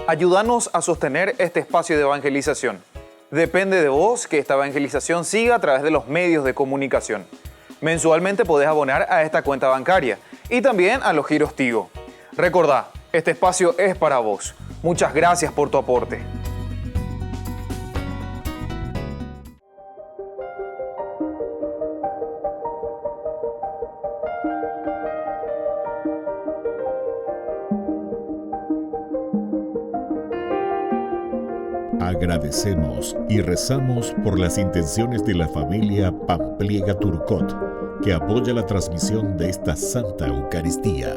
Ayúdanos a sostener este espacio de evangelización. Depende de vos que esta evangelización siga a través de los medios de comunicación. Mensualmente podés abonar a esta cuenta bancaria y también a los giros Tigo. Recordá, este espacio es para vos. Muchas gracias por tu aporte. Agradecemos y rezamos por las intenciones de la familia Pampliega Turcot, que apoya la transmisión de esta Santa Eucaristía.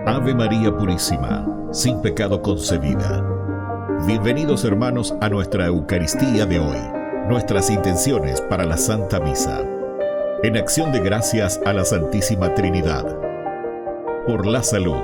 Ave María Purísima, sin pecado concebida. Bienvenidos hermanos a nuestra Eucaristía de hoy, nuestras intenciones para la Santa Misa. En acción de gracias a la Santísima Trinidad. Por la salud.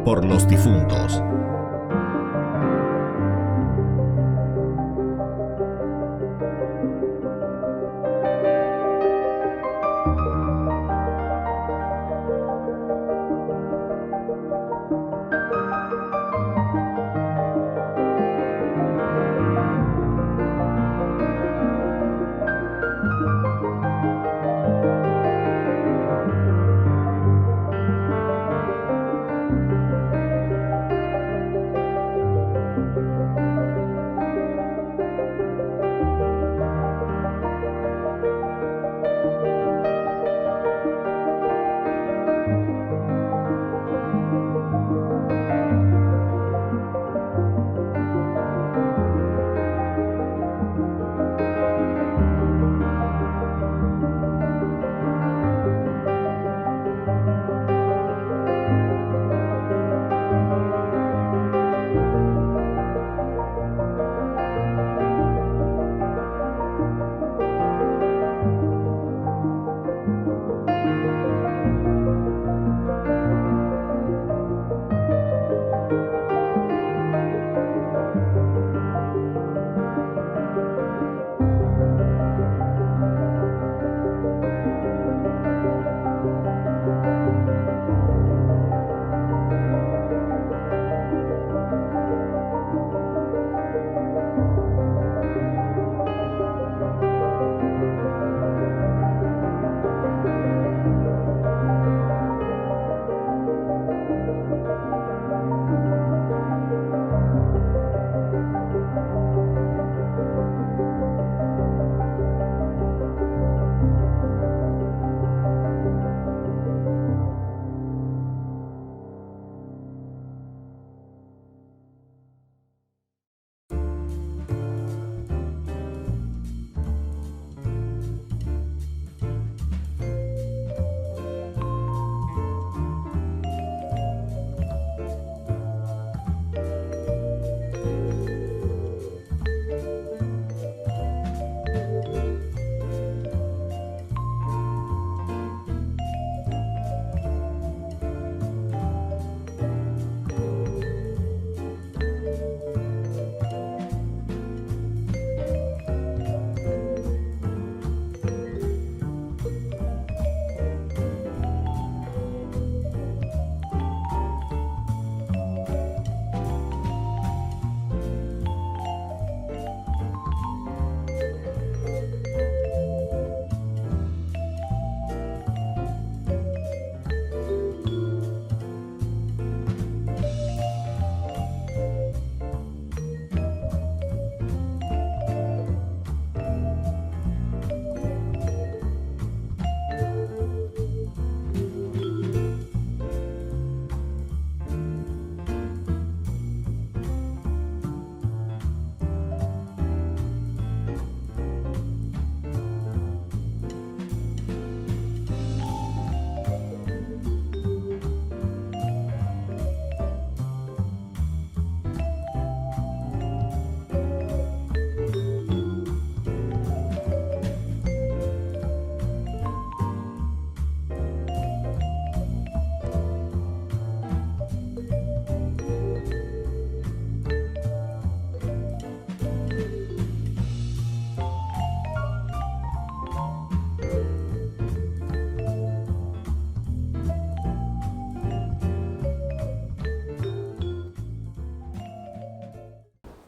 Por los difuntos.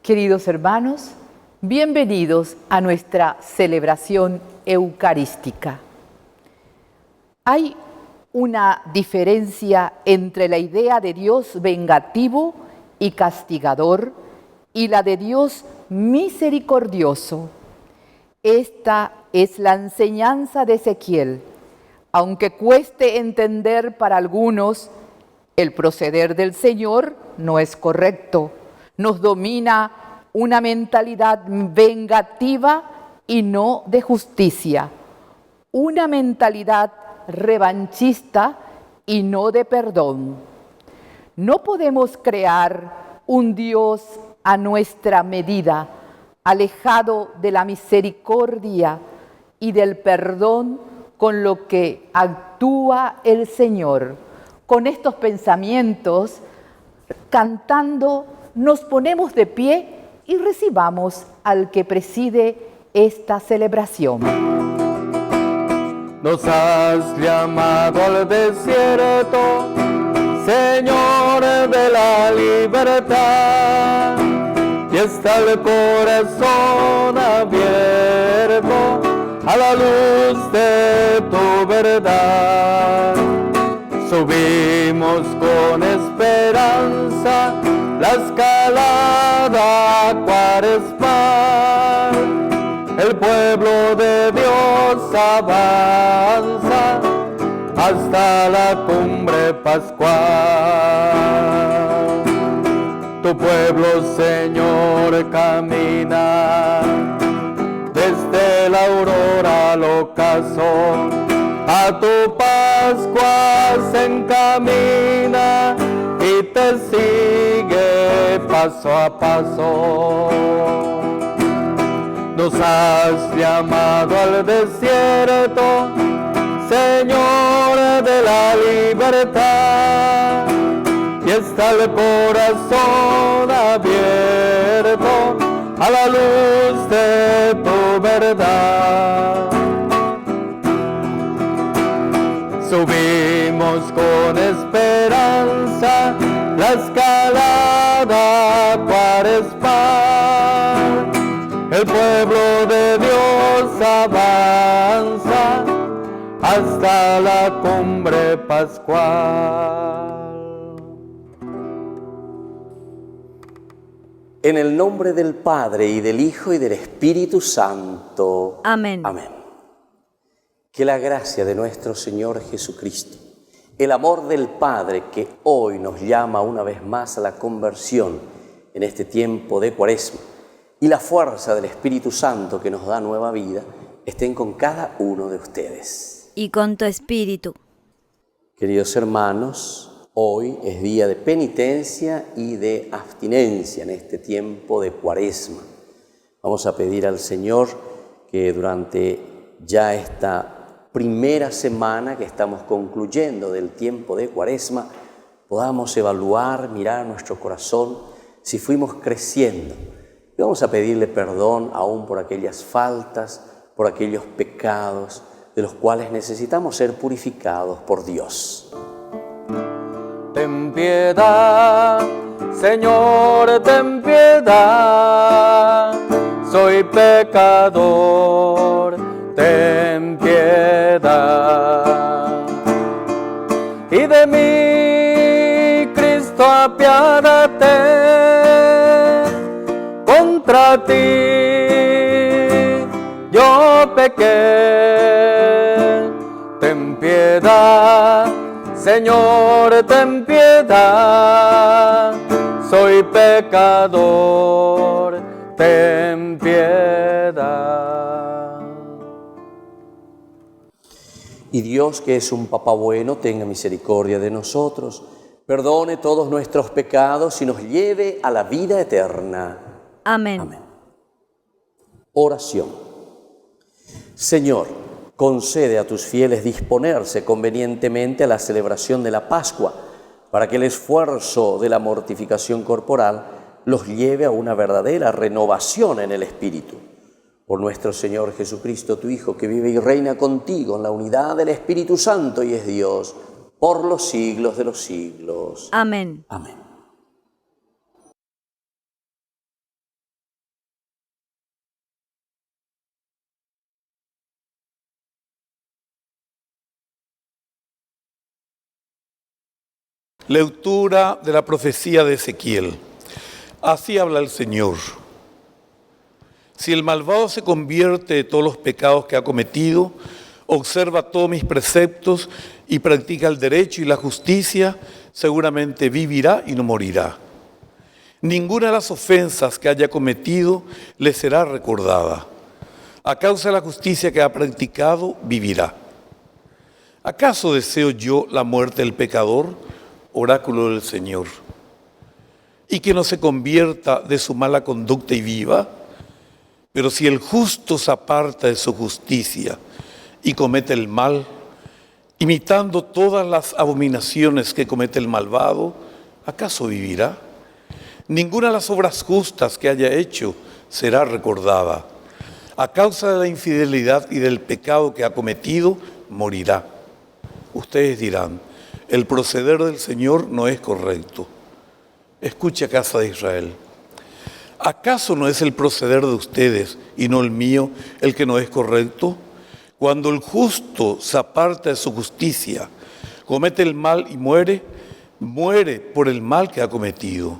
Queridos hermanos, bienvenidos a nuestra celebración eucarística. Hay una diferencia entre la idea de Dios vengativo y castigador y la de Dios misericordioso. Esta es la enseñanza de Ezequiel. Aunque cueste entender para algunos, el proceder del Señor no es correcto. Nos domina una mentalidad vengativa y no de justicia. Una mentalidad revanchista y no de perdón. No podemos crear un Dios a nuestra medida, alejado de la misericordia y del perdón con lo que actúa el Señor. Con estos pensamientos, cantando, nos ponemos de pie y recibamos al que preside esta celebración. Nos has llamado al desierto, Señor de la libertad, y está el corazón abierto a la luz de tu verdad. Subimos con esperanza la escalada cuaresmal. El pueblo de Dios avanza hasta la cumbre pascual. Tu pueblo, Señor, camina desde la aurora al ocaso. A tu Pascua se encamina y te sigue paso a paso. Nos has llamado al desierto, Señor de la libertad, y está el corazón abierto a la luz de tu verdad. Subimos con esperanza la escalada cuaresmal. El pueblo de Dios avanza hasta la cumbre pascual. En el nombre del Padre, y del Hijo, y del Espíritu Santo. Amén. Amén. Que la gracia de nuestro Señor Jesucristo, el amor del Padre que hoy nos llama una vez más a la conversión en este tiempo de Cuaresma, y la fuerza del Espíritu Santo que nos da nueva vida, estén con cada uno de ustedes. Y con tu espíritu. Queridos hermanos, hoy es día de penitencia y de abstinencia en este tiempo de Cuaresma. Vamos a pedir al Señor que durante ya esta primera semana que estamos concluyendo del tiempo de Cuaresma, podamos evaluar, mirar nuestro corazón, si fuimos creciendo. Y vamos a pedirle perdón aún por aquellas faltas, por aquellos pecados de los cuales necesitamos ser purificados por Dios. Ten piedad, Señor, ten piedad, soy pecador, ten piedad. Y de mí, Cristo, apiádate, contra ti yo pequé. Ten piedad, Señor, ten piedad, soy pecador, ten piedad. Y Dios, que es un Papá bueno, tenga misericordia de nosotros, perdone todos nuestros pecados y nos lleve a la vida eterna. Amén. Amén. Oración. Señor, concede a tus fieles disponerse convenientemente a la celebración de la Pascua, para que el esfuerzo de la mortificación corporal los lleve a una verdadera renovación en el espíritu. Por nuestro Señor Jesucristo, tu Hijo, que vive y reina contigo en la unidad del Espíritu Santo y es Dios, por los siglos de los siglos. Amén. Amén. Lectura de la profecía de Ezequiel. Así habla el Señor. Si el malvado se convierte de todos los pecados que ha cometido, observa todos mis preceptos y practica el derecho y la justicia, seguramente vivirá y no morirá. Ninguna de las ofensas que haya cometido le será recordada. A causa de la justicia que ha practicado, vivirá. ¿Acaso deseo yo la muerte del pecador? Oráculo del Señor. Y que no se convierta de su mala conducta y viva. Pero si el justo se aparta de su justicia y comete el mal, imitando todas las abominaciones que comete el malvado, ¿acaso vivirá? Ninguna de las obras justas que haya hecho será recordada. A causa de la infidelidad y del pecado que ha cometido, morirá. Ustedes dirán, el proceder del Señor no es correcto. Escucha, casa de Israel. ¿Acaso no es el proceder de ustedes y no el mío el que no es correcto? Cuando el justo se aparta de su justicia, comete el mal y muere, muere por el mal que ha cometido.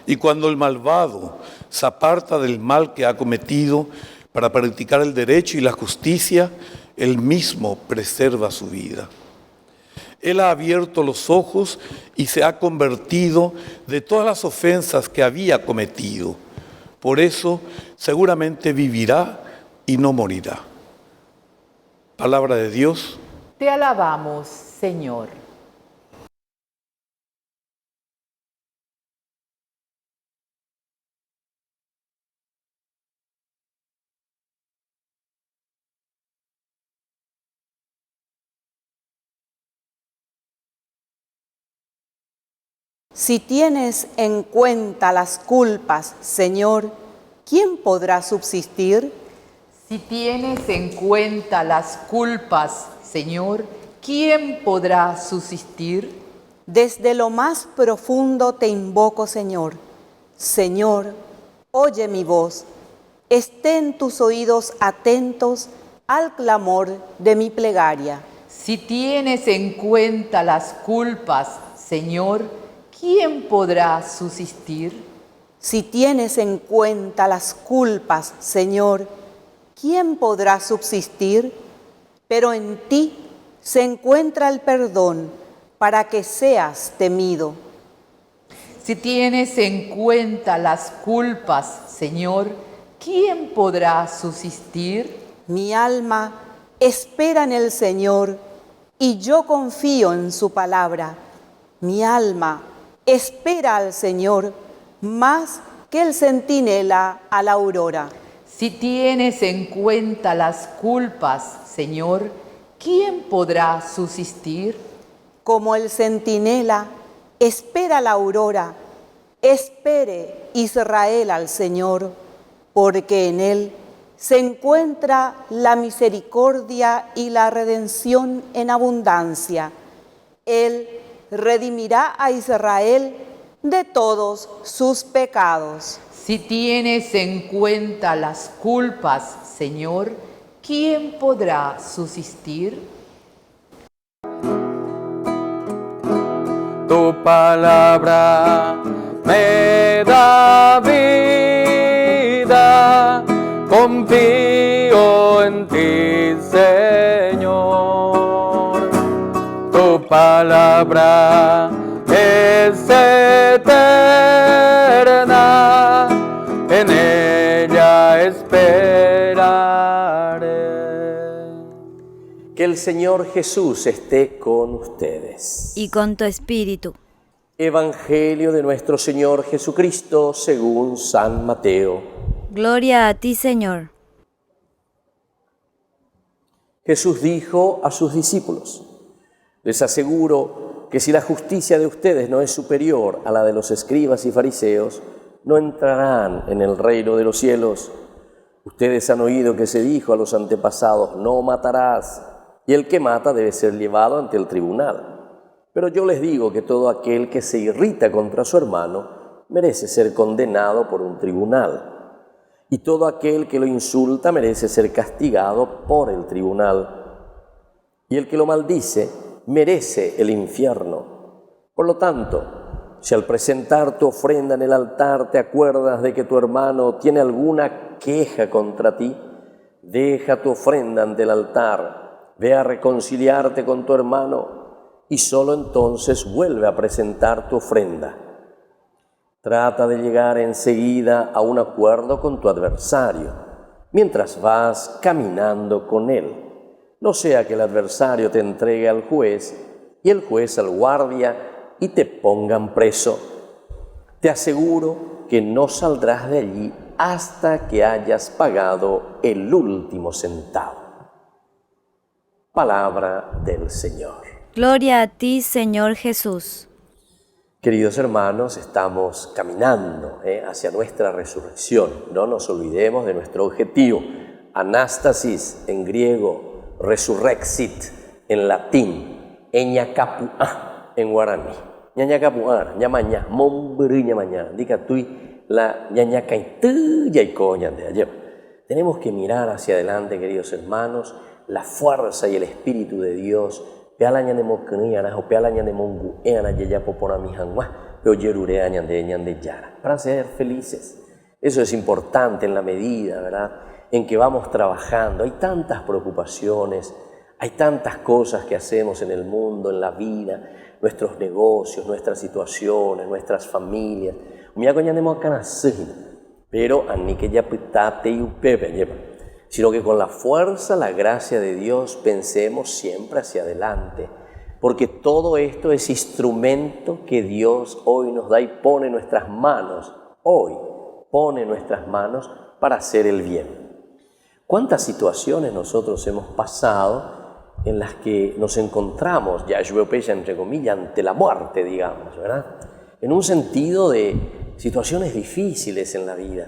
Y cuando el malvado se aparta del mal que ha cometido para practicar el derecho y la justicia, él mismo preserva su vida. Él ha abierto los ojos y se ha convertido de todas las ofensas que había cometido. Por eso seguramente vivirá y no morirá. Palabra de Dios. Te alabamos, Señor. Si tienes en cuenta las culpas, Señor, ¿quién podrá subsistir? Si tienes en cuenta las culpas, Señor, ¿quién podrá subsistir? Desde lo más profundo te invoco, Señor. Señor, oye mi voz. Estén tus oídos atentos al clamor de mi plegaria. Si tienes en cuenta las culpas, Señor, ¿quién podrá subsistir? Si tienes en cuenta las culpas, Señor, ¿quién podrá subsistir? Pero en ti se encuentra el perdón para que seas temido. Si tienes en cuenta las culpas, Señor, ¿quién podrá subsistir? Mi alma espera en el Señor y yo confío en su palabra. Mi alma espera al Señor más que el centinela a la aurora. Si tienes en cuenta las culpas, Señor, ¿quién podrá subsistir? Como el centinela espera la aurora, espere Israel al Señor, porque en Él se encuentra la misericordia y la redención en abundancia. Él redimirá a Israel de todos sus pecados. Si tienes en cuenta las culpas, Señor, ¿quién podrá subsistir? Tu palabra me da vida, confío en ti, Señor. Tu palabra es eterna, en ella esperaré. Que el Señor Jesús esté con ustedes. Y con tu espíritu. Evangelio de nuestro Señor Jesucristo según San Mateo. Gloria a ti, Señor. Jesús dijo a sus discípulos: les aseguro que si la justicia de ustedes no es superior a la de los escribas y fariseos, no entrarán en el reino de los cielos. Ustedes han oído que se dijo a los antepasados: no matarás, y el que mata debe ser llevado ante el tribunal. Pero yo les digo que todo aquel que se irrita contra su hermano merece ser condenado por un tribunal. Y todo aquel que lo insulta merece ser castigado por el tribunal. Y el que lo maldice merece el infierno. Por lo tanto, si al presentar tu ofrenda en el altar te acuerdas de que tu hermano tiene alguna queja contra ti, deja tu ofrenda ante el altar, ve a reconciliarte con tu hermano y solo entonces vuelve a presentar tu ofrenda. Trata de llegar enseguida a un acuerdo con tu adversario, mientras vas caminando con él. No sea que el adversario te entregue al juez y el juez al guardia y te pongan preso. Te aseguro que no saldrás de allí hasta que hayas pagado el último centavo. Palabra del Señor. Gloria a ti, Señor Jesús. Queridos hermanos, estamos caminando hacia nuestra resurrección. No nos olvidemos de nuestro objetivo. Anástasis en griego, resurrexit en latín, eñacapuá en guaraní. Ñañacapuá, ñamaña, mombri ñamaña, dica tui la ñañacaitú yaico ñande ayer. Tenemos que mirar hacia adelante, queridos hermanos, la fuerza y el Espíritu de Dios. Peala ñandemo kniana o peala ñandemo ngueana yaya popona mi hangua, pero yerurea ñande yara. Para ser felices. Eso es importante en la medida, ¿verdad?, en que vamos trabajando. Hay tantas preocupaciones, hay tantas cosas que hacemos en el mundo, en la vida, nuestros negocios, nuestras situaciones, nuestras familias. Pero sino que con la fuerza, la gracia de Dios, pensemos siempre hacia adelante, porque todo esto es instrumento que Dios hoy nos da y pone en nuestras manos, para hacer el bien. ¿Cuántas situaciones nosotros hemos pasado en las que nos encontramos, ya yo entre comillas, ante la muerte, digamos, ¿verdad? En un sentido de situaciones difíciles en la vida.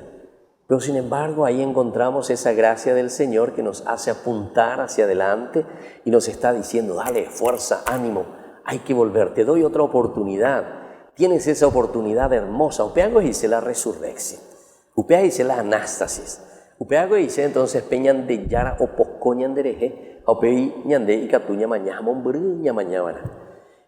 Pero sin embargo ahí encontramos esa gracia del Señor que nos hace apuntar hacia adelante y nos está diciendo, dale, fuerza, ánimo, hay que volver, te doy otra oportunidad. Tienes esa oportunidad hermosa. Upeago dice la resurrección, Upeago dice la anástasis, Upeago dice entonces peñan de yara o poscoñan de reje, Upei ñande y catuña mañana, mombruña mañana.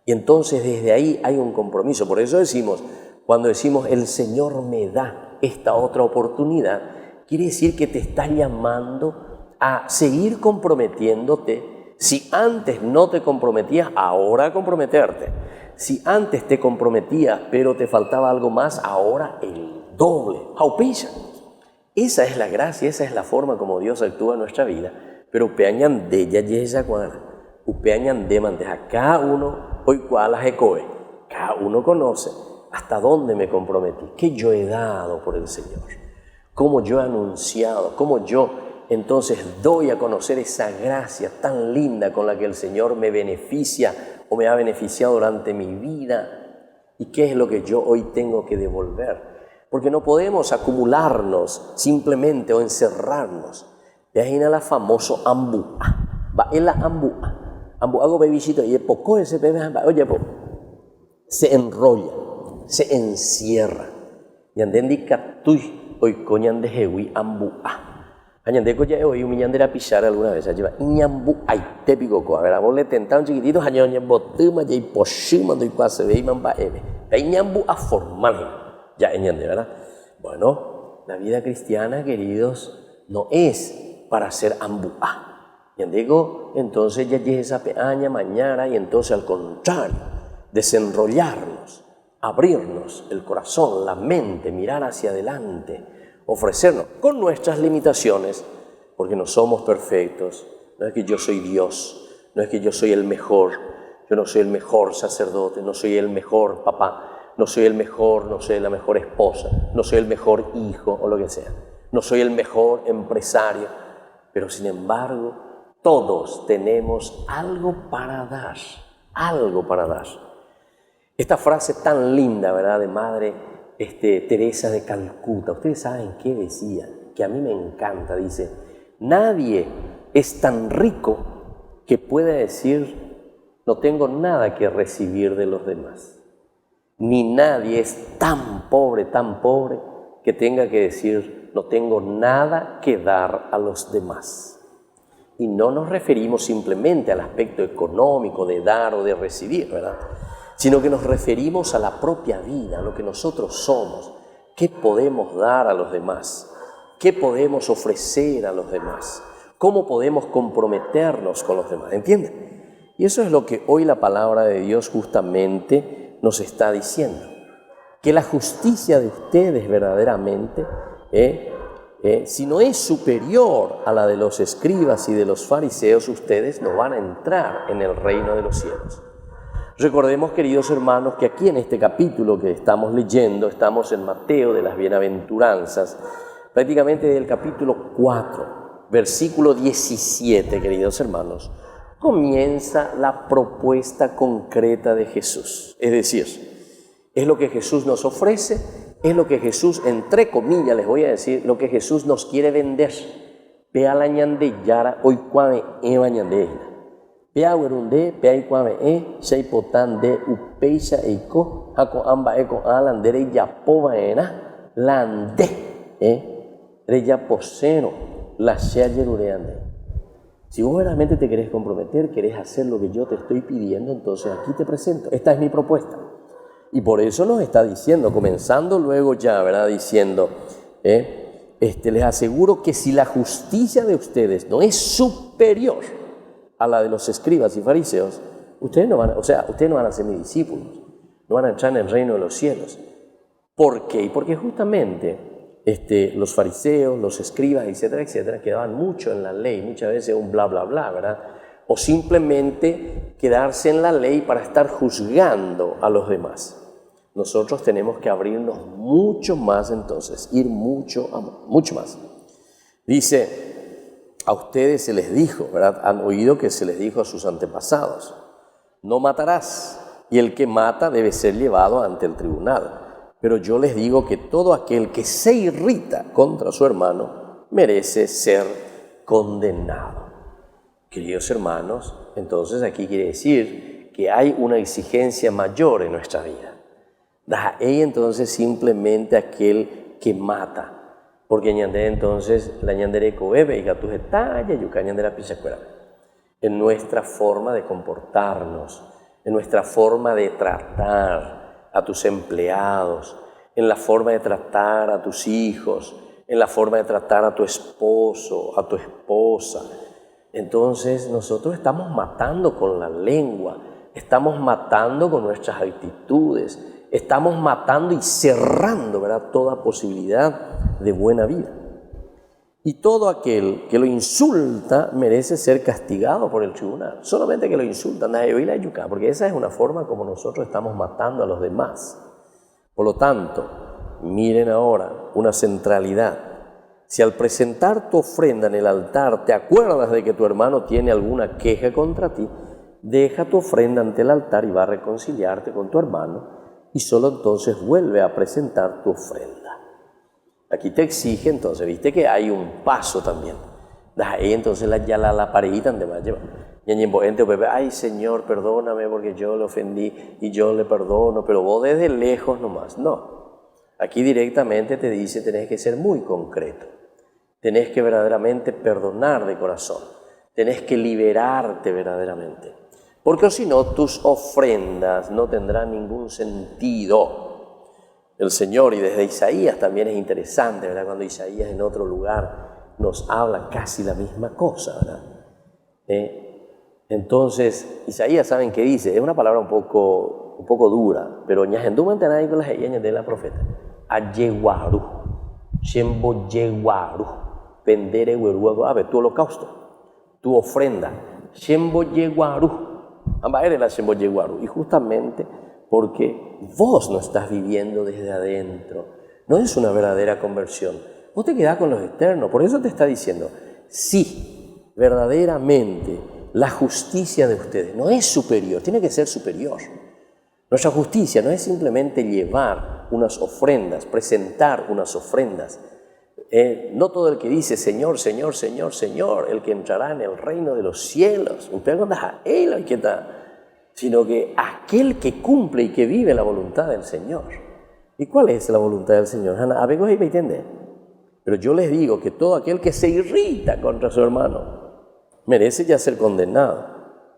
Y entonces desde ahí hay un compromiso. Por eso decimos, cuando decimos el Señor me da esta otra oportunidad, quiere decir que te está llamando a seguir comprometiéndote. Si antes no te comprometías, ahora a comprometerte. Si antes te comprometías, pero te faltaba algo más, ahora el doble. Jaupilla. Esa es la gracia, esa es la forma como Dios actúa en nuestra vida. Pero upeañan de ya yesa cuadra, upeañan de mandeja. Cada uno, hoy cual las ecoe, cada uno conoce hasta dónde me comprometí, qué yo he dado por el Señor, cómo yo he anunciado, cómo yo entonces doy a conocer esa gracia tan linda con la que el Señor me beneficia o me ha beneficiado durante mi vida, y qué es lo que yo hoy tengo que devolver. Porque no podemos acumularnos simplemente o encerrarnos. De ahí la famoso ambuá, va en la ambuá, hago bebisito y poco ese bebé, oye, se enrolla, se encierra. Y anden catui hoy coñan de hewi ambuá. Añande coya hoy un millán de la pichar alguna vez. Lleva iñambu ay te pico a ver a vos le tentaron chiquititos añoña botuma y poshima do igual se ve y mamba eve. Iñambu a formal ya añande, ¿verdad? Bueno, la vida cristiana, queridos, no es para ser ambuá. Y digo, entonces ya llega esa peaña mañana y entonces al contrario, desenrollarnos, abrirnos el corazón, la mente, mirar hacia adelante, ofrecernos con nuestras limitaciones, porque no somos perfectos. No es que yo soy Dios, no es que yo soy el mejor, yo no soy el mejor sacerdote, no soy el mejor papá, no soy el mejor, no soy la mejor esposa, no soy el mejor hijo o lo que sea, no soy el mejor empresario, pero sin embargo todos tenemos algo para dar, algo para dar. Esta frase tan linda, ¿verdad?, de Madre Teresa de Calcuta, ustedes saben qué decía, que a mí me encanta, dice, nadie es tan rico que pueda decir, no tengo nada que recibir de los demás, ni nadie es tan pobre, que tenga que decir, no tengo nada que dar a los demás. Y no nos referimos simplemente al aspecto económico de dar o de recibir, ¿verdad?, sino que nos referimos a la propia vida, a lo que nosotros somos. ¿Qué podemos dar a los demás? ¿Qué podemos ofrecer a los demás? ¿Cómo podemos comprometernos con los demás? ¿Entienden? Y eso es lo que hoy la palabra de Dios justamente nos está diciendo. Que la justicia de ustedes verdaderamente, si no es superior a la de los escribas y de los fariseos, ustedes no van a entrar en el reino de los cielos. Recordemos, queridos hermanos, que aquí en este capítulo que estamos leyendo, estamos en Mateo de las Bienaventuranzas, prácticamente del capítulo 4, versículo 17, queridos hermanos, comienza la propuesta concreta de Jesús. Es decir, es lo que Jesús nos ofrece, es lo que Jesús, entre comillas, les voy a decir, lo que Jesús nos quiere vender. Pea la ñande yara, hoy cuame eva ñande. Pea werunde, pea y cuame shaipotan de upeisha eiko, hako amba eko alandere yapova ena, lande, reya poseno, la shea yerureande. Si vos verdaderamente te querés comprometer, querés hacer lo que yo te estoy pidiendo, entonces aquí te presento. Esta es mi propuesta. Y por eso nos está diciendo, comenzando luego ya, ¿verdad? Diciendo, les aseguro que si la justicia de ustedes no es superior a la de los escribas y fariseos, ustedes no van a ser mis discípulos, no van a entrar en el reino de los cielos. ¿Por qué? Porque justamente los fariseos, los escribas, etcétera, etcétera, quedaban mucho en la ley, muchas veces un bla, bla, bla, ¿verdad? O simplemente quedarse en la ley para estar juzgando a los demás. Nosotros tenemos que abrirnos mucho más entonces, ir mucho más. Dice, a ustedes se les dijo, ¿verdad? Han oído que se les dijo a sus antepasados, no matarás, y el que mata debe ser llevado ante el tribunal. Pero yo les digo que todo aquel que se irrita contra su hermano merece ser condenado. Queridos hermanos, entonces aquí quiere decir que hay una exigencia mayor en nuestra vida. Y entonces simplemente aquel que mata. Porque ñandere entonces, la ñandere coebe y gatuje talla yuca ñandera pichacuera. En nuestra forma de comportarnos, en nuestra forma de tratar a tus empleados, en la forma de tratar a tus hijos, en la forma de tratar a tu esposo, a tu esposa. Entonces nosotros estamos matando con la lengua, estamos matando con nuestras actitudes, estamos matando y cerrando, ¿verdad?, toda posibilidad de buena vida. Y todo aquel que lo insulta merece ser castigado por el tribunal. Solamente que lo insultan, porque esa es una forma como nosotros estamos matando a los demás. Por lo tanto, miren ahora una centralidad. Si al presentar tu ofrenda en el altar te acuerdas de que tu hermano tiene alguna queja contra ti, deja tu ofrenda ante el altar y va a reconciliarte con tu hermano y solo entonces vuelve a presentar tu ofrenda. Aquí te exige entonces, viste que hay un paso también. Ahí entonces ya la parejita te va a llevar. Ay Señor, perdóname porque yo le ofendí y yo le perdono, pero vos desde lejos nomás. No, aquí directamente te dice, tenés que ser muy concreto. Tenés que verdaderamente perdonar de corazón. Tenés que liberarte verdaderamente. Porque si no, tus ofrendas no tendrán ningún sentido. El Señor, y desde Isaías también es interesante, ¿verdad? Cuando Isaías en otro lugar nos habla casi la misma cosa, ¿verdad? Entonces, Isaías, ¿saben qué dice? Es una palabra un poco dura, pero ñajendumantanay con las eñas de la profeta. Ayeguaru, shembo yeguaru, pendere hueruago, a ver, tu holocausto, tu ofrenda, shembo yeguaru, amba eres la shembo yeguaru, y justamente porque vos no estás viviendo desde adentro, no es una verdadera conversión, vos te quedás con los externos, por eso te está diciendo, sí, verdaderamente, la justicia de ustedes no es superior, tiene que ser superior. Nuestra justicia no es simplemente llevar unas ofrendas, presentar unas ofrendas. No todo el que dice Señor, Señor, Señor, Señor, el que entrará en el reino de los cielos, sino que aquel que cumple y que vive la voluntad del Señor. ¿Y cuál es la voluntad del Señor? Pero yo les digo que todo aquel que se irrita contra su hermano merece ya ser condenado.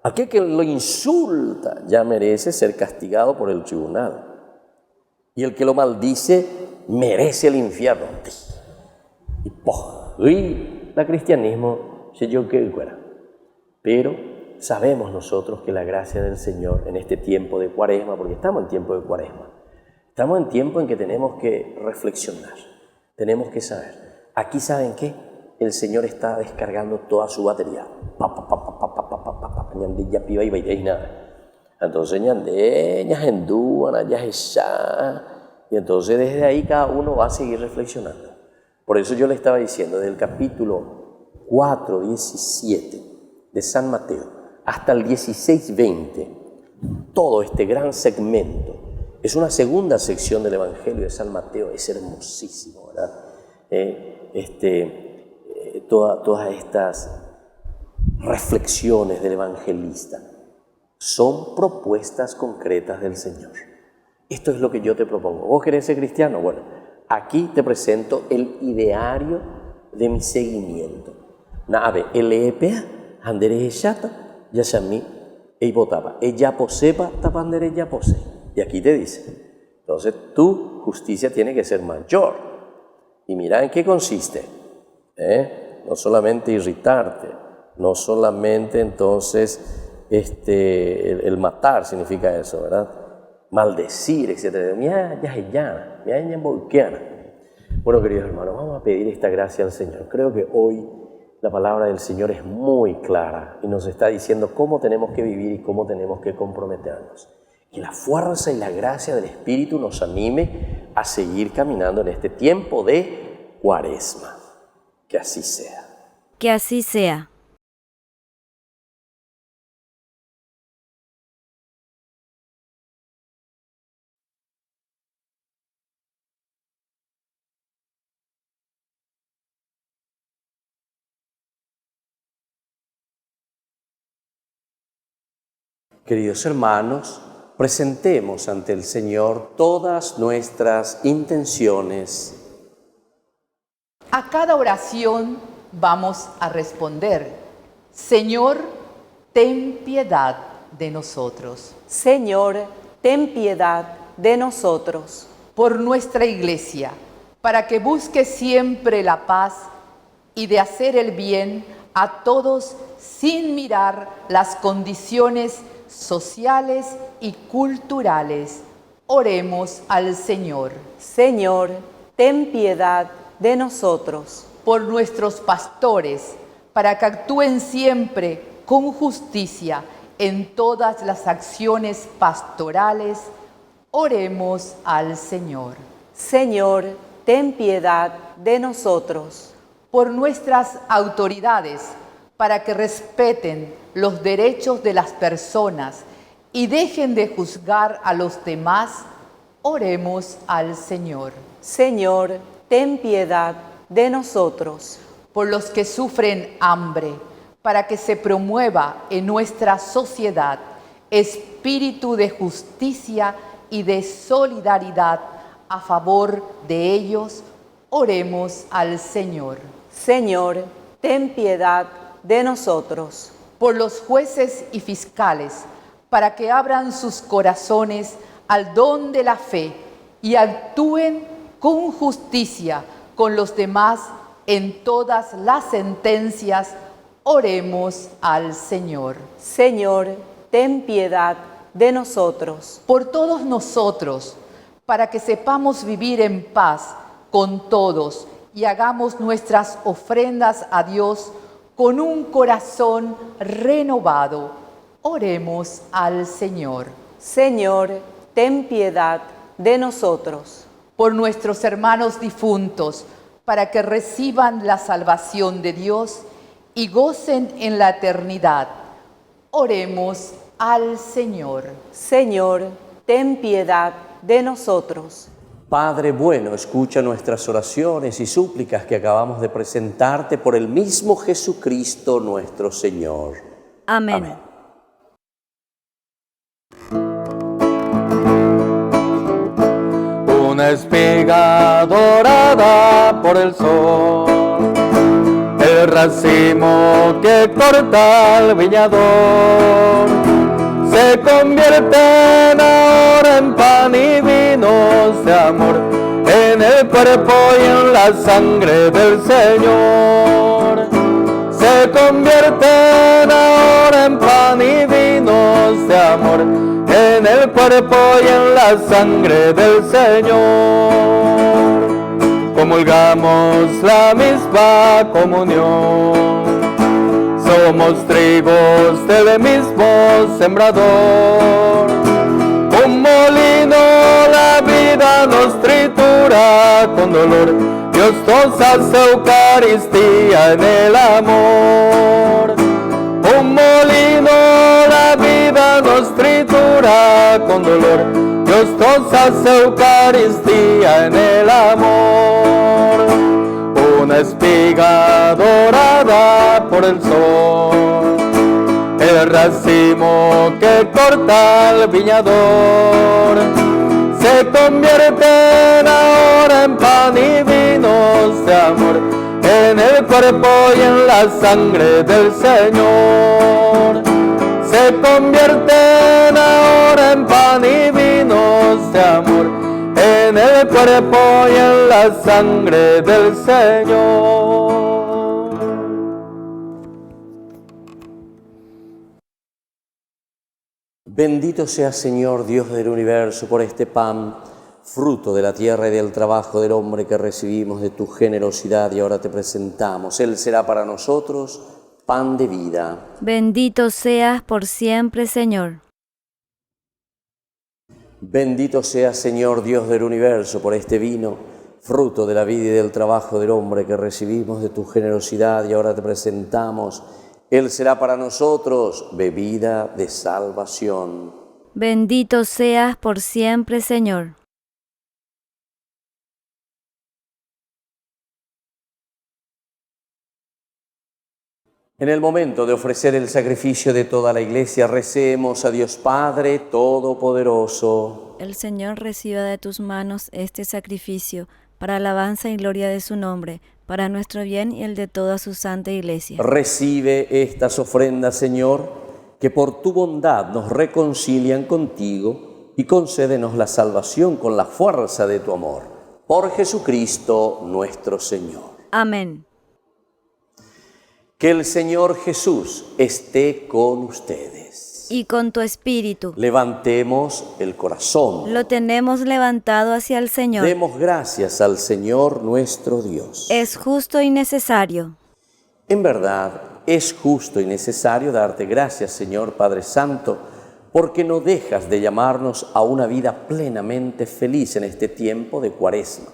Aquel que lo insulta ya merece ser castigado por el tribunal. Y el que lo maldice merece el infierno. Y el cristianismo se yo que fuera. Pero sabemos nosotros que la gracia del Señor en este tiempo de Cuaresma, porque estamos en tiempo de Cuaresma, estamos en tiempo en que tenemos que reflexionar, tenemos que saber. Aquí, ¿saben qué? El Señor está descargando toda su batería. Entonces, y entonces desde ahí cada uno va a seguir reflexionando. Por eso yo le estaba diciendo, desde el capítulo 4, 17 de San Mateo hasta el 16, 20, todo este gran segmento es una segunda sección del Evangelio de San Mateo, es hermosísimo, ¿verdad? Todas estas reflexiones del evangelista son propuestas concretas del Señor. Esto es lo que yo te propongo. ¿Vos querés ser cristiano? Bueno, aquí te presento el ideario de mi seguimiento. Nave, elepea, andere chata, yasami, eibotaba, ella posepa, tapandere ya pose. Y aquí te dice, entonces tu justicia tiene que ser mayor. Y mira en qué consiste. No solamente irritarte, no solamente entonces el matar significa eso, ¿verdad? Maldecir, etc. Bueno, queridos hermanos, vamos a pedir esta gracia al Señor. Creo que hoy la palabra del Señor es muy clara y nos está diciendo cómo tenemos que vivir y cómo tenemos que comprometernos. Que la fuerza y la gracia del Espíritu nos anime a seguir caminando en este tiempo de Cuaresma. Que así sea. Que así sea. Queridos hermanos, presentemos ante el Señor todas nuestras intenciones. A cada oración vamos a responder: Señor, ten piedad de nosotros. Señor, ten piedad de nosotros. Por nuestra Iglesia, para que busque siempre la paz y de hacer el bien a todos sin mirar las condiciones sociales y culturales. Oremos al Señor. Señor, ten piedad de nosotros. Por nuestros pastores, para que actúen siempre con justicia en todas las acciones pastorales. Oremos al Señor. Señor, ten piedad de nosotros. Por nuestras autoridades, para que respeten los derechos de las personas y dejen de juzgar a los demás. Oremos al Señor. Señor, ten piedad de nosotros. Por los que sufren hambre, para que se promueva en nuestra sociedad espíritu de justicia y de solidaridad a favor de ellos. Oremos al Señor. Señor, ten piedad de nosotros. Por los jueces y fiscales, para que abran sus corazones al don de la fe y actúen con justicia con los demás en todas las sentencias. Oremos al Señor. Señor, ten piedad de nosotros. Por todos nosotros, para que sepamos vivir en paz con todos y hagamos nuestras ofrendas a Dios con un corazón renovado. Oremos al Señor. Señor, ten piedad de nosotros. Por nuestros hermanos difuntos, para que reciban la salvación de Dios y gocen en la eternidad. Oremos al Señor. Señor, ten piedad de nosotros. Padre bueno, escucha nuestras oraciones y súplicas que acabamos de presentarte por el mismo Jesucristo nuestro Señor. Amén. Amén. Una espiga dorada por el sol, el el racimo que corta el viñador se convierten ahora en pan y vinos de amor, en el cuerpo y en la sangre del Señor. Se convierten ahora en pan y vinos de amor, en el cuerpo y en la sangre del Señor. Comulgamos la misma comunión, somos trigos del mismo sembrador. Un molino la vida nos tritura con dolor, Dios nos hace Eucaristía en el amor. Un molino la vida nos tritura con dolor, Dios nos hace Eucaristía en el amor. Una espiga dorada por el sol, el racimo que corta el viñador, se convierten ahora en pan y vinos de amor, en el cuerpo y en la sangre del Señor. Se convierten ahora en pan y vinos de amor, en el cuerpo y en la sangre del Señor. Bendito sea, Señor, Dios del universo, por este pan, fruto de la tierra y del trabajo del hombre que recibimos de tu generosidad y ahora te presentamos. Él será para nosotros pan de vida. Bendito seas por siempre, Señor. Bendito sea, Señor, Dios del universo, por este vino, fruto de la vida y del trabajo del hombre que recibimos de tu generosidad y ahora te presentamos. Él será para nosotros bebida de salvación. Bendito seas por siempre, Señor. En el momento de ofrecer el sacrificio de toda la Iglesia, recemos a Dios Padre Todopoderoso. El Señor reciba de tus manos este sacrificio, para alabanza y gloria de su nombre, para nuestro bien y el de toda su santa Iglesia. Recibe estas ofrendas, Señor, que por tu bondad nos reconcilian contigo y concédenos la salvación con la fuerza de tu amor. Por Jesucristo nuestro Señor. Amén. Que el Señor Jesús esté con ustedes. Y con tu espíritu. Levantemos el corazón. Lo tenemos levantado hacia el Señor. Demos gracias al Señor nuestro Dios. Es justo y necesario. En verdad, es justo y necesario darte gracias, Señor Padre Santo, porque no dejas de llamarnos a una vida plenamente feliz en este tiempo de Cuaresma.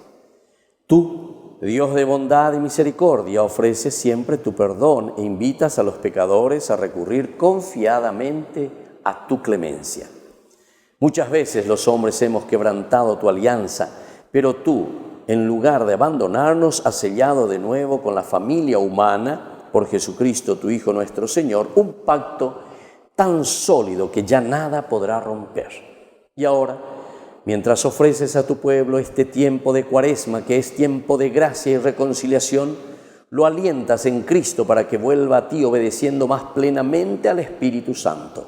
Tú, Dios de bondad y misericordia, ofreces siempre tu perdón e invitas a los pecadores a recurrir confiadamente a tu clemencia. Muchas veces los hombres hemos quebrantado tu alianza, pero tú, en lugar de abandonarnos, has sellado de nuevo con la familia humana, por Jesucristo, tu Hijo nuestro Señor, un pacto tan sólido que ya nada podrá romper. Y ahora, mientras ofreces a tu pueblo este tiempo de Cuaresma, que es tiempo de gracia y reconciliación, lo alientas en Cristo para que vuelva a ti obedeciendo más plenamente al Espíritu Santo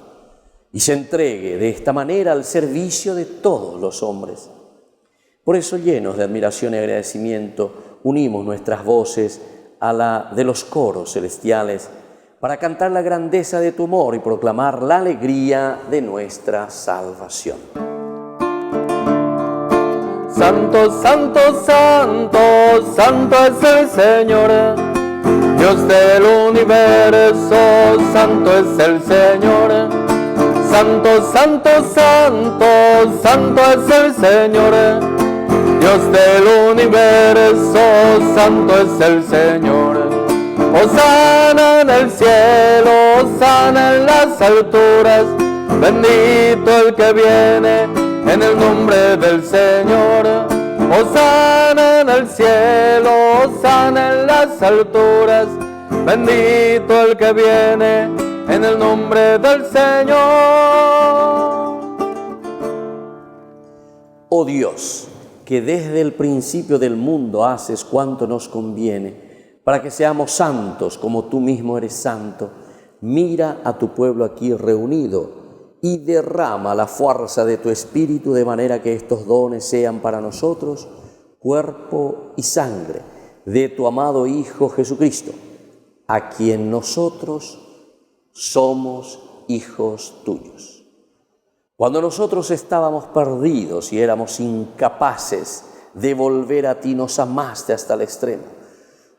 y se entregue de esta manera al servicio de todos los hombres. Por eso, llenos de admiración y agradecimiento, unimos nuestras voces a la de los coros celestiales para cantar la grandeza de tu amor y proclamar la alegría de nuestra salvación. Santo, santo, santo, santo es el Señor, Dios del universo, santo es el Señor. Santo, santo, santo, santo es el Señor, Dios del universo, santo es el Señor. Hosana en el cielo, hosana en las alturas, bendito el que viene en el nombre del Señor. Hosana en el cielo, hosana en las alturas, bendito el que viene en el nombre del Señor. Oh Dios, que desde el principio del mundo haces cuanto nos conviene, para que seamos santos como tú mismo eres santo. Mira a tu pueblo aquí reunido y derrama la fuerza de tu Espíritu de manera que estos dones sean para nosotros cuerpo y sangre de tu amado Hijo Jesucristo, a quien nosotros somos hijos tuyos. Cuando nosotros estábamos perdidos y éramos incapaces de volver a ti, nos amaste hasta el extremo.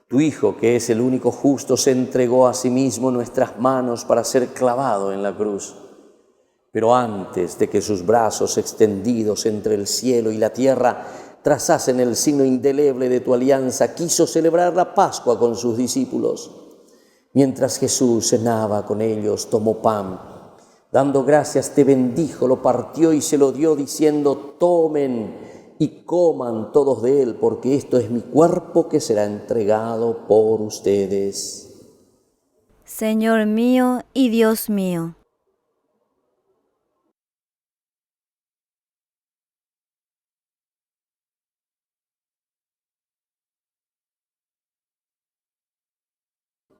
Tu Hijo, que es el único justo, se entregó a sí mismo en nuestras manos para ser clavado en la cruz. Pero antes de que sus brazos extendidos entre el cielo y la tierra trazasen el signo indeleble de tu alianza, quiso celebrar la Pascua con sus discípulos. Mientras Jesús cenaba con ellos, tomó pan, dando gracias, te bendijo, lo partió y se lo dio, diciendo: tomen y coman todos de él, porque esto es mi cuerpo que será entregado por ustedes. Señor mío y Dios mío.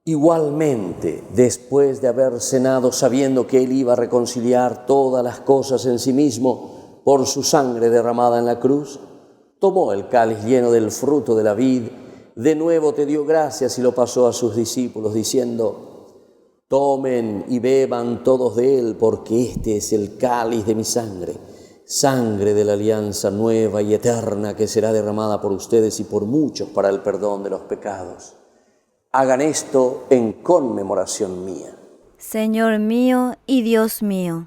Igualmente, después de haber cenado, sabiendo que él iba a reconciliar todas las cosas en sí mismo por su sangre derramada en la cruz, tomó el cáliz lleno del fruto de la vid, de nuevo te dio gracias y lo pasó a sus discípulos, diciendo: tomen y beban todos de él, porque este es el cáliz de mi sangre, sangre de la alianza nueva y eterna que será derramada por ustedes y por muchos para el perdón de los pecados. Hagan esto en conmemoración mía. Señor mío y Dios mío.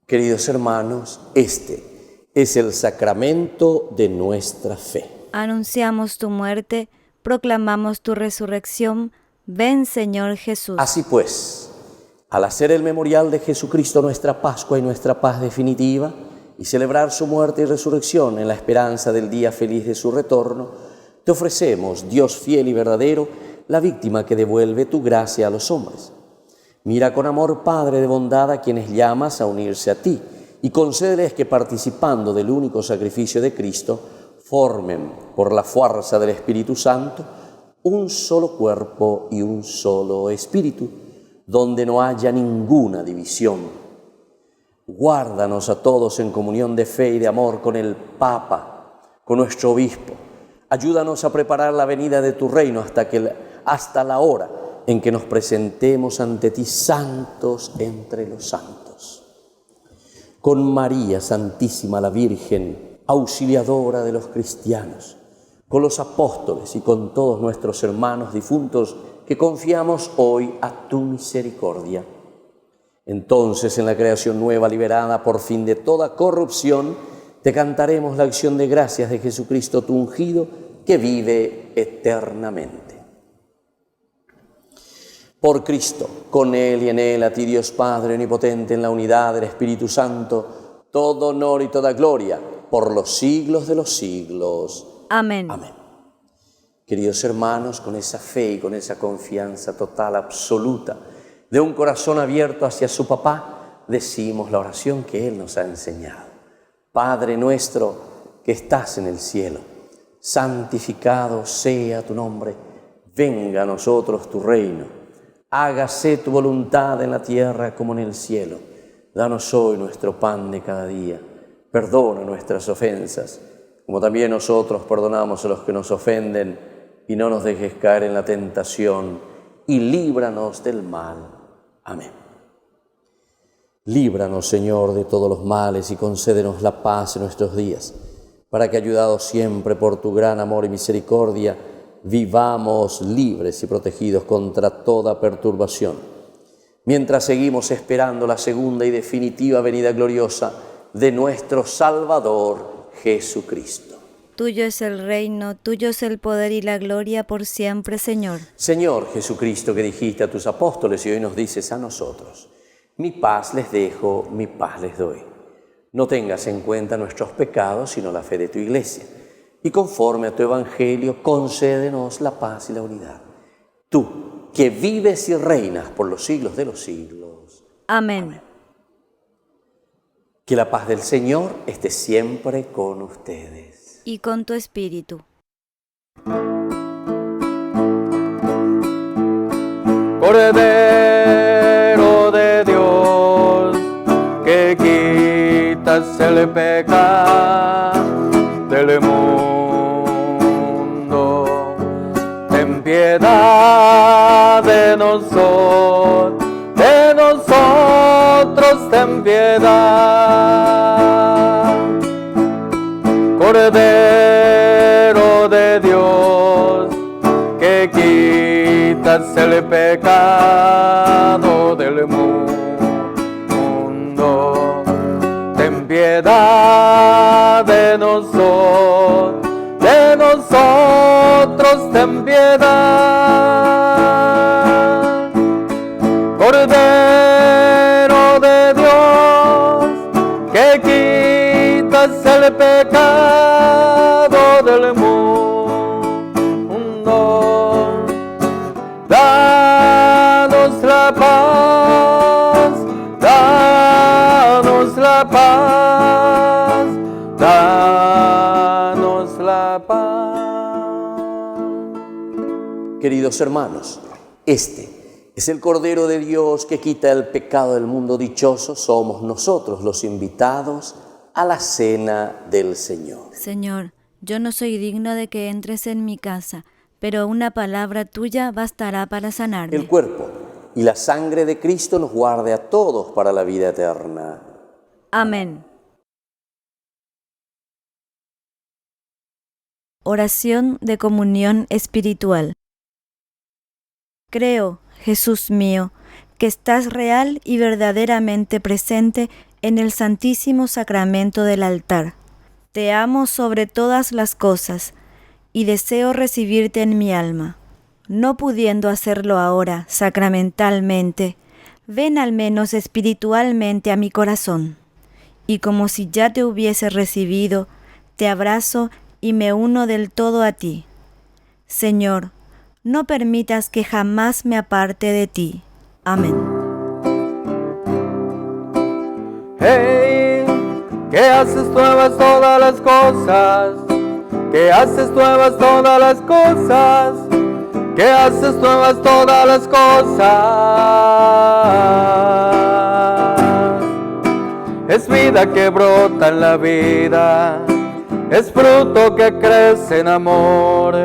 Queridos hermanos, este es el sacramento de nuestra fe. Anunciamos tu muerte, proclamamos tu resurrección. Ven, Señor Jesús. Así pues, al hacer el memorial de Jesucristo, nuestra Pascua y nuestra paz definitiva, y celebrar su muerte y resurrección en la esperanza del día feliz de su retorno, te ofrecemos, Dios fiel y verdadero, la víctima que devuelve tu gracia a los hombres. Mira con amor, Padre de bondad, a quienes llamas a unirse a ti, y concédeles que, participando del único sacrificio de Cristo, formen, por la fuerza del Espíritu Santo, un solo cuerpo y un solo espíritu, donde no haya ninguna división. Guárdanos a todos en comunión de fe y de amor con el Papa, con nuestro obispo. Ayúdanos a preparar la venida de tu reino hasta la hora en que nos presentemos ante ti santos entre los santos. Con María Santísima la Virgen, auxiliadora de los cristianos, con los apóstoles y con todos nuestros hermanos difuntos, que confiamos hoy a tu misericordia. Entonces, en la creación nueva, liberada por fin de toda corrupción, te cantaremos la acción de gracias de Jesucristo, tu ungido, que vive eternamente. Por Cristo, con Él y en Él, a ti Dios Padre omnipotente, en la unidad del Espíritu Santo, todo honor y toda gloria, por los siglos de los siglos. Amén. Amén. Queridos hermanos, con esa fe y con esa confianza total, absoluta, de un corazón abierto hacia su papá, decimos la oración que Él nos ha enseñado. Padre nuestro que estás en el cielo, santificado sea tu nombre, venga a nosotros tu reino, hágase tu voluntad en la tierra como en el cielo. Danos hoy nuestro pan de cada día, perdona nuestras ofensas, como también nosotros perdonamos a los que nos ofenden, y no nos dejes caer en la tentación, y líbranos del mal. Amén. Líbranos, Señor, de todos los males y concédenos la paz en nuestros días, para que, ayudados siempre por tu gran amor y misericordia, vivamos libres y protegidos contra toda perturbación, mientras seguimos esperando la segunda y definitiva venida gloriosa de nuestro Salvador Jesucristo. Tuyo es el reino, tuyo es el poder y la gloria por siempre, Señor. Señor Jesucristo, que dijiste a tus apóstoles y hoy nos dices a nosotros: mi paz les dejo, mi paz les doy. No tengas en cuenta nuestros pecados, sino la fe de tu Iglesia. Y conforme a tu Evangelio, concédenos la paz y la unidad. Tú, que vives y reinas por los siglos de los siglos. Amén. Que la paz del Señor esté siempre con ustedes. Y con tu espíritu. Cordero de Dios, que quitas el pecado del mundo, ten piedad de nosotros, ten piedad. Cordero de Dios, que quitas el pecado del mundo, ten piedad de nosotros, ten piedad. Cordero de Dios, que quitas el pecado del mundo, danos la paz, danos la paz, danos la paz. Queridos hermanos, este es el Cordero de Dios que quita el pecado del mundo. Dichosos somos nosotros los invitados a la cena del Señor. Señor, yo no soy digno de que entres en mi casa, pero una palabra tuya bastará para sanarme. El cuerpo y la sangre de Cristo nos guarde a todos para la vida eterna. Amén. Oración de comunión espiritual. Creo, Jesús mío, que estás real y verdaderamente presente en el Santísimo Sacramento del altar. Te amo sobre todas las cosas y deseo recibirte en mi alma. No pudiendo hacerlo ahora sacramentalmente, ven al menos espiritualmente a mi corazón. Y como si ya te hubiese recibido, te abrazo y me uno del todo a ti. Señor, no permitas que jamás me aparte de ti. Amén. Hey, que haces nuevas todas las cosas, que haces nuevas todas las cosas, que haces nuevas todas las cosas. Es vida que brota en la vida, es fruto que crece en amor,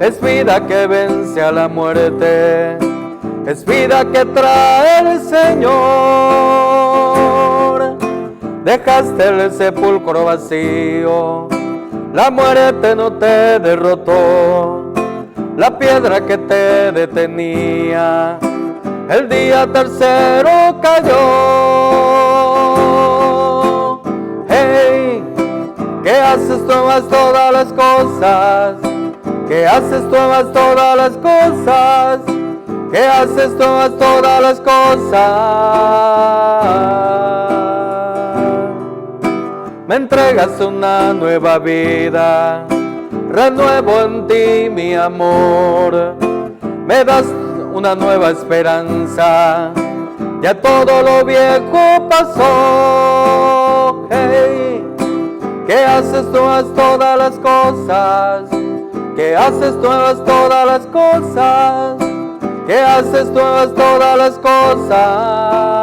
es vida que vence a la muerte, es vida que trae el Señor. Dejaste el sepulcro vacío, la muerte no te derrotó, la piedra que te detenía, el día tercero cayó. Hey, que haces nuevas todas las cosas, que haces nuevas todas las cosas, que haces nuevas todas las cosas. Me entregas una nueva vida, renuevo en ti mi amor, me das una nueva esperanza, ya todo lo viejo pasó. Hey, que haces nuevas todas las cosas, que haces nuevas todas las cosas, que haces nuevas todas las cosas.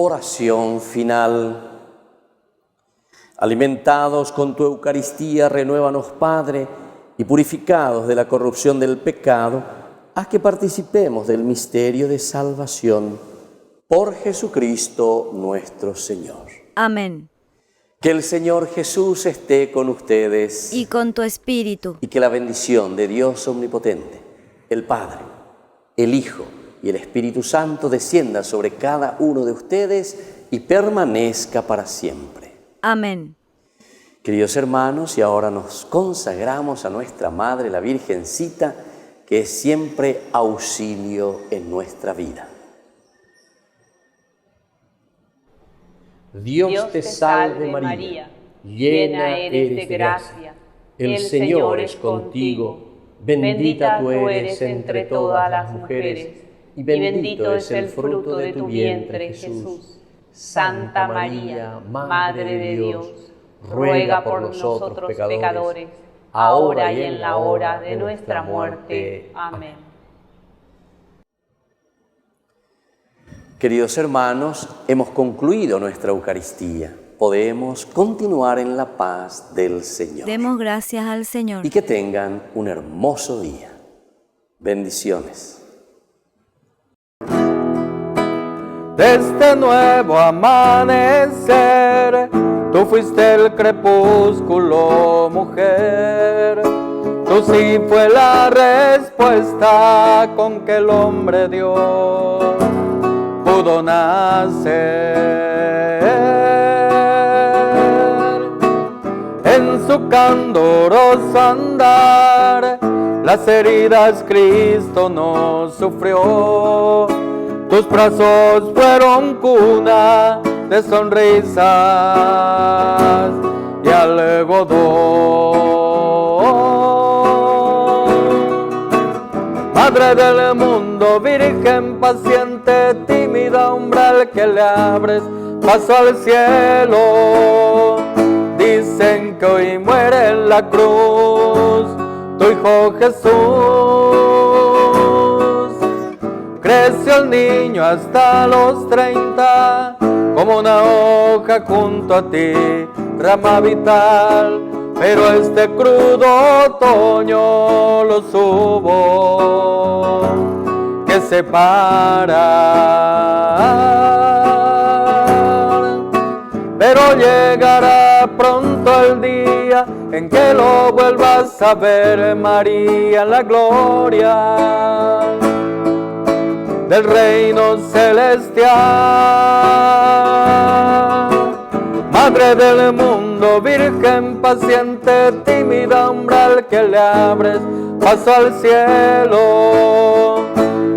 Oración final. Alimentados con tu Eucaristía, renuévanos, Padre, y purificados de la corrupción del pecado, haz que participemos del misterio de salvación. Por Jesucristo nuestro Señor. Amén. Que el Señor Jesús esté con ustedes. Y con tu espíritu. Y que la bendición de Dios Omnipotente, el Padre, el Hijo y el Espíritu Santo descienda sobre cada uno de ustedes y permanezca para siempre. Amén. Queridos hermanos, y ahora nos consagramos a nuestra Madre, la Virgencita, que es siempre auxilio en nuestra vida. Dios te salve María, llena eres de gracia. El Señor es contigo. Bendita tú eres entre todas las mujeres, y bendito es el fruto de tu vientre, Jesús. Santa María, Madre de Dios, ruega por nosotros pecadores, ahora y en la hora de nuestra muerte. Amén. Queridos hermanos, hemos concluido nuestra Eucaristía. Podemos continuar en la paz del Señor. Demos gracias al Señor. Y que tengan un hermoso día. Bendiciones. De este nuevo amanecer, tú fuiste el crepúsculo, mujer. Tú sí fue la respuesta con que el hombre Dios pudo nacer. En su candoroso andar, las heridas Cristo no sufrió. Tus brazos fueron cuna de sonrisas y algodón. Madre del mundo, virgen paciente, tímida umbral que le abres paso al cielo. Dicen que hoy muere en la cruz tu Hijo Jesús. Creció el niño hasta los 30, como una hoja junto a ti, rama vital. Pero este crudo otoño los hubo que separar. Pero llegará pronto el día en que lo vuelvas a ver, María, en la gloria del reino celestial. Madre del mundo, virgen paciente, tímida umbral que le abres paso al cielo.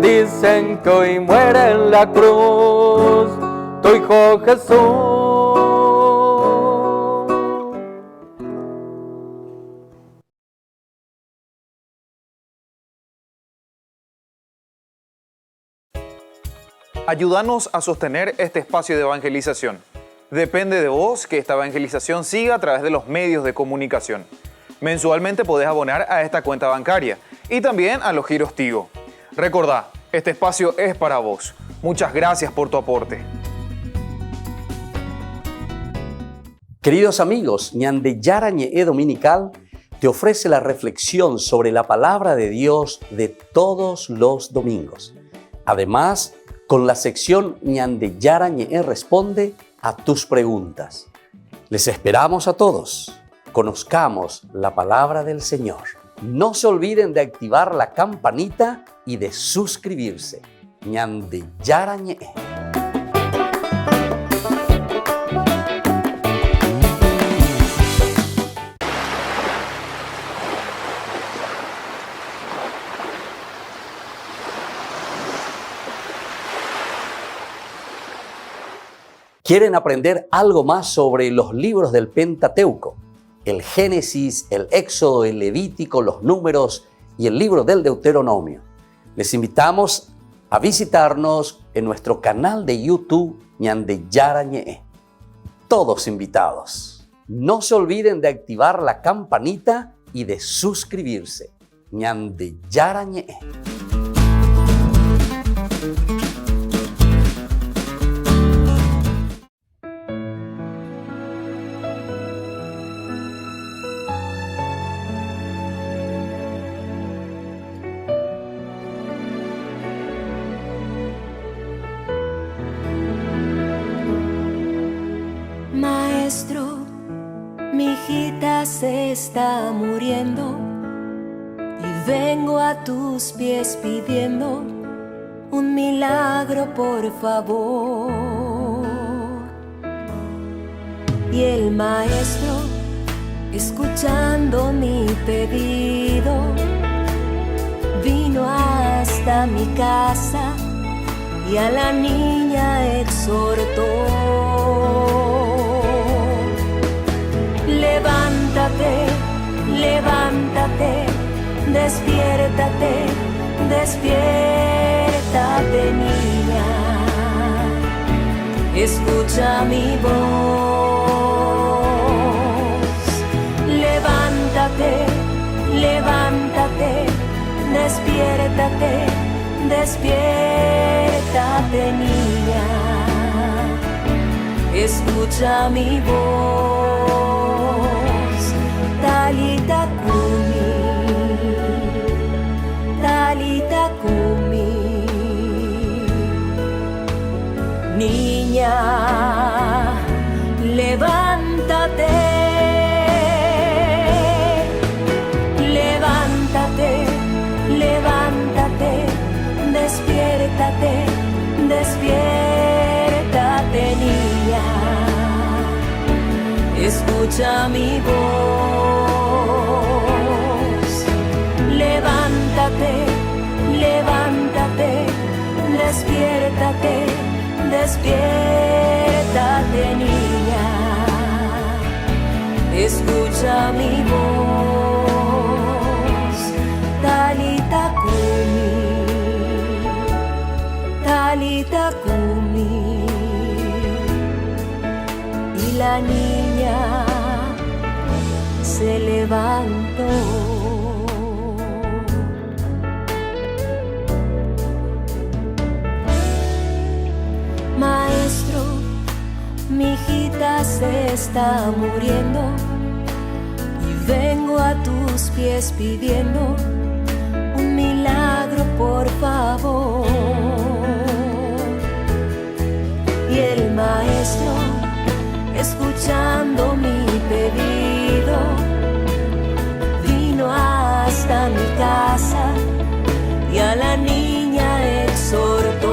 Dicen que hoy muere en la cruz tu Hijo Jesús. Ayúdanos a sostener este espacio de evangelización. Depende de vos que esta evangelización siga a través de los medios de comunicación. Mensualmente podés abonar a esta cuenta bancaria y también a los giros Tigo. Recordá, este espacio es para vos. Muchas gracias por tu aporte. Queridos amigos, Ñande Yarañe Dominical te ofrece la reflexión sobre la palabra de Dios de todos los domingos. Además, con la sección Ñande Yarañe responde a tus preguntas. Les esperamos a todos. Conozcamos la palabra del Señor. No se olviden de activar la campanita y de suscribirse. Ñande Yarañe. ¿Quieren aprender algo más sobre los libros del Pentateuco? El Génesis, el Éxodo, el Levítico, los Números y el libro del Deuteronomio. Les invitamos a visitarnos en nuestro canal de YouTube Ñande Yarañe. Todos invitados. No se olviden de activar la campanita y de suscribirse. Ñande Yarañe. Maestro, mi hijita se está muriendo y vengo a tus pies pidiendo un milagro, por favor. Y el maestro, escuchando mi pedido, vino hasta mi casa y a la niña exhortó. despiértate, despiértate, niña. Escucha mi voz. Levántate, levántate, despiértate, despiértate, niña. Escucha mi voz. Talita Kumi, Talita Kumi. Niña, levántate, levántate, levántate, despiértate, despiértate, niña. Escucha mi voz. Levántate, levántate, despiértate, despiértate, niña. Escucha mi voz. Talita Kumi, Talita Kumi. Y la niña se levantó. Maestro, mi hijita se está muriendo y vengo a tus pies pidiendo un milagro, por favor. Y el maestro, escuchando mi pedido, vino hasta mi casa y a la niña exhortó.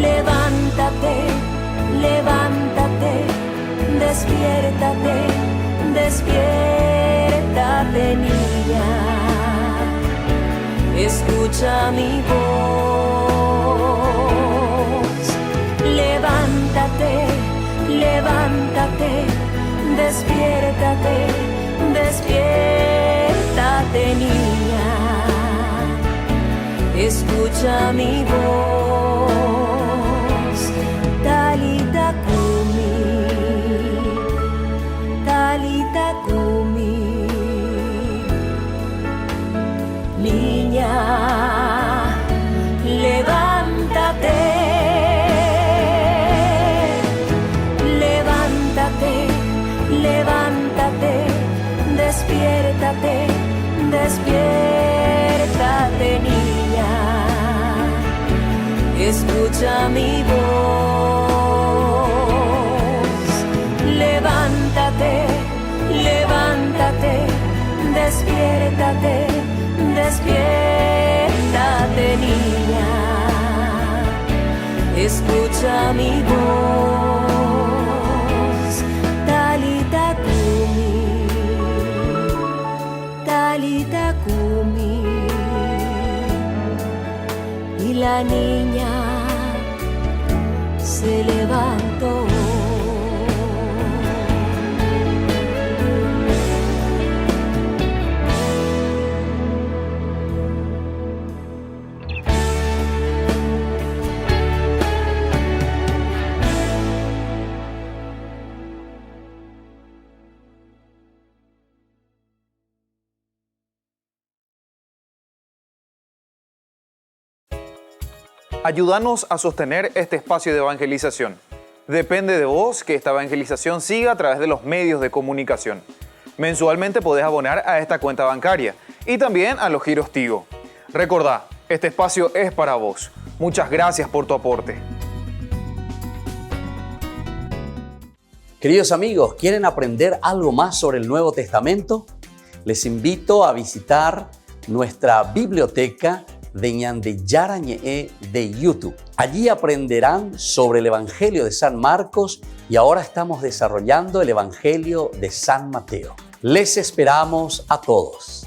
Levántate, levántate, despiértate, despiértate, niña. Escucha mi voz. Levántate, levántate, despiértate, despiértate, niña. Escucha mi voz. Talita Kumi, Talita Kumi. Niña, levántate, levántate, levántate, despiértate, despiértate, niña. Escucha mi voz. Levántate, levántate, despiértate, despiértate, niña. Escucha mi voz. Talita Kumi, Talita Kumi. Y la niña se levantó. Ayúdanos a sostener este espacio de evangelización. Depende de vos que esta evangelización siga a través de los medios de comunicación. Mensualmente podés abonar a esta cuenta bancaria y también a los giros Tigo. Recordá, este espacio es para vos. Muchas gracias por tu aporte. Queridos amigos, ¿quieren aprender algo más sobre el Nuevo Testamento? Les invito a visitar nuestra biblioteca de Ñande Yarañe de YouTube. Allí aprenderán sobre el Evangelio de San Marcos y ahora estamos desarrollando el Evangelio de San Mateo. Les esperamos a todos.